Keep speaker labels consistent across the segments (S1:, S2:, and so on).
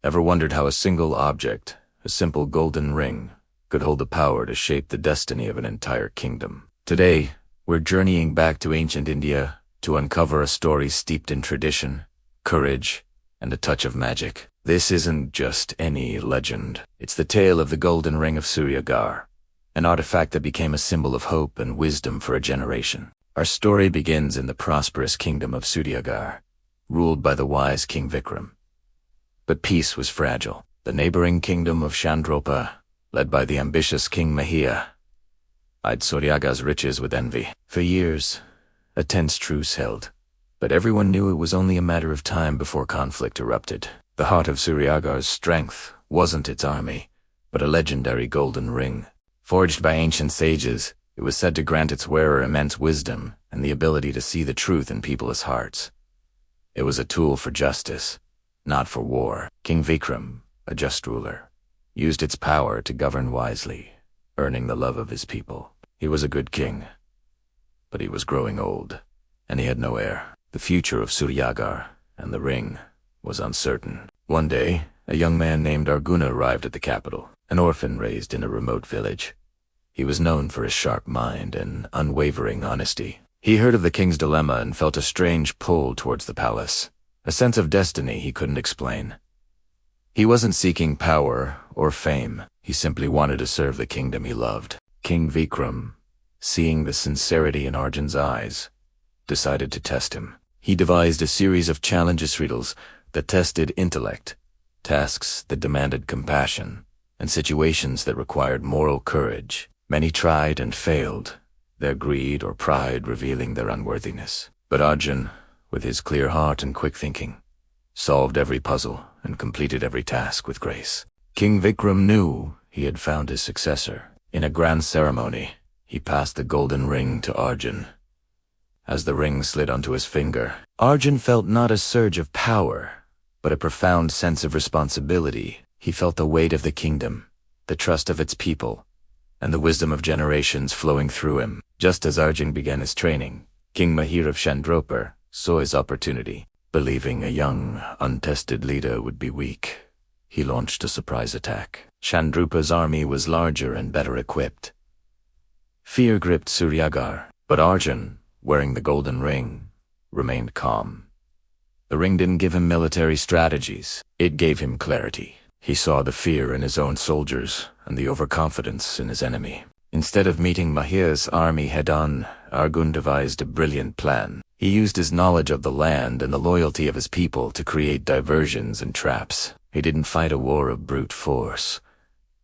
S1: Ever wondered how a single object, a simple golden ring, could hold the power to shape the destiny of an entire kingdom? Today, we're journeying back to ancient India to uncover a story steeped in tradition, courage, and a touch of magic. This isn't just any legend. It's the tale of the golden ring of Suryagar, an artifact that became a symbol of hope and wisdom for a generation. Our story begins in the prosperous kingdom of Suryagar, ruled by the wise King Vikram. But peace was fragile. The neighboring kingdom of Chandropa, led by the ambitious King Mahia, eyed Suryagar's riches with envy. For years, a tense truce held, but everyone knew it was only a matter of time before conflict erupted. The heart of Suryagar's strength wasn't its army, but a legendary golden ring. Forged by ancient sages, it was said to grant its wearer immense wisdom and the ability to see the truth in people's hearts. It was a tool for justice, not for war. King Vikram, a just ruler, used its power to govern wisely, earning the love of his people. He was a good king, but he was growing old, and he had no heir. The future of Suryagar and the ring was uncertain. One day, a young man named Arjuna arrived at the capital, an orphan raised in a remote village. He was known for his sharp mind and unwavering honesty. He heard of the king's dilemma and felt a strange pull towards the palace, a sense of destiny he couldn't explain. He wasn't seeking power or fame. He simply wanted to serve the kingdom he loved. King Vikram, seeing the sincerity in Arjun's eyes, decided to test him. He devised a series of challenges riddles that tested intellect, tasks that demanded compassion, and situations that required moral courage. Many tried and failed, their greed or pride revealing their unworthiness. But Arjun, with his clear heart and quick thinking, solved every puzzle and completed every task with grace. King Vikram knew he had found his successor. In a grand ceremony, he passed the golden ring to Arjun. As the ring slid onto his finger, Arjun felt not a surge of power, but a profound sense of responsibility. He felt the weight of the kingdom, the trust of its people, and the wisdom of generations flowing through him. Just as Arjun began his training, King Mahir of Chandropa saw his opportunity. Believing a young, untested leader would be weak, he launched a surprise attack. Chandropa's army was larger and better equipped. Fear gripped Suryagar, but Arjun, wearing the golden ring, remained calm. The ring didn't give him military strategies. It gave him clarity. He saw the fear in his own soldiers and the overconfidence in his enemy. Instead of meeting Mahir's army head-on, Arjun devised a brilliant plan. He used his knowledge of the land and the loyalty of his people to create diversions and traps. He didn't fight a war of brute force,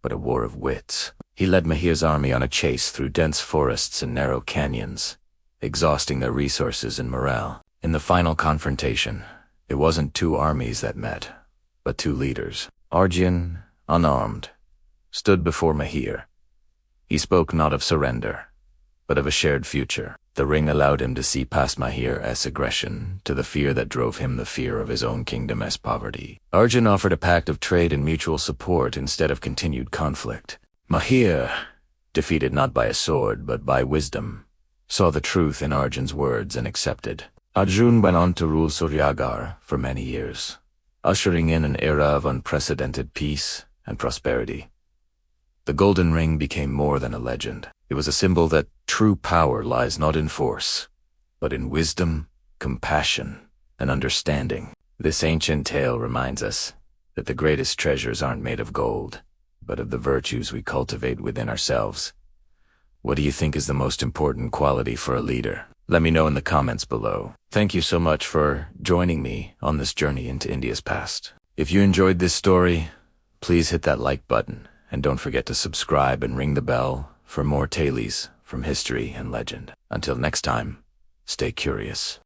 S1: but a war of wits. He led Mahir's army on a chase through dense forests and narrow canyons, exhausting their resources and morale. In the final confrontation, it wasn't two armies that met, but two leaders. Arjun, unarmed, stood before Mahir. He spoke not of surrender, but of a shared future. The ring allowed him to see past Mahir as aggression to the fear that drove him the fear of his own kingdom as poverty. Arjun offered a pact of trade and mutual support instead of continued conflict. Mahir, defeated not by a sword but by wisdom, saw the truth in Arjun's words and accepted. Arjun went on to rule Suryagar for many years, ushering in an era of unprecedented peace and prosperity. The golden ring became more than a legend. It was a symbol that true power lies not in force, but in wisdom, compassion, and understanding. This ancient tale reminds us that the greatest treasures aren't made of gold, but of the virtues we cultivate within ourselves. What do you think is the most important quality for a leader? Let me know in the comments below. Thank you so much for joining me on this journey into India's past. If you enjoyed this story, please hit that like button, and don't forget to subscribe and ring the bell for more tales from history and legend. Until next time, stay curious.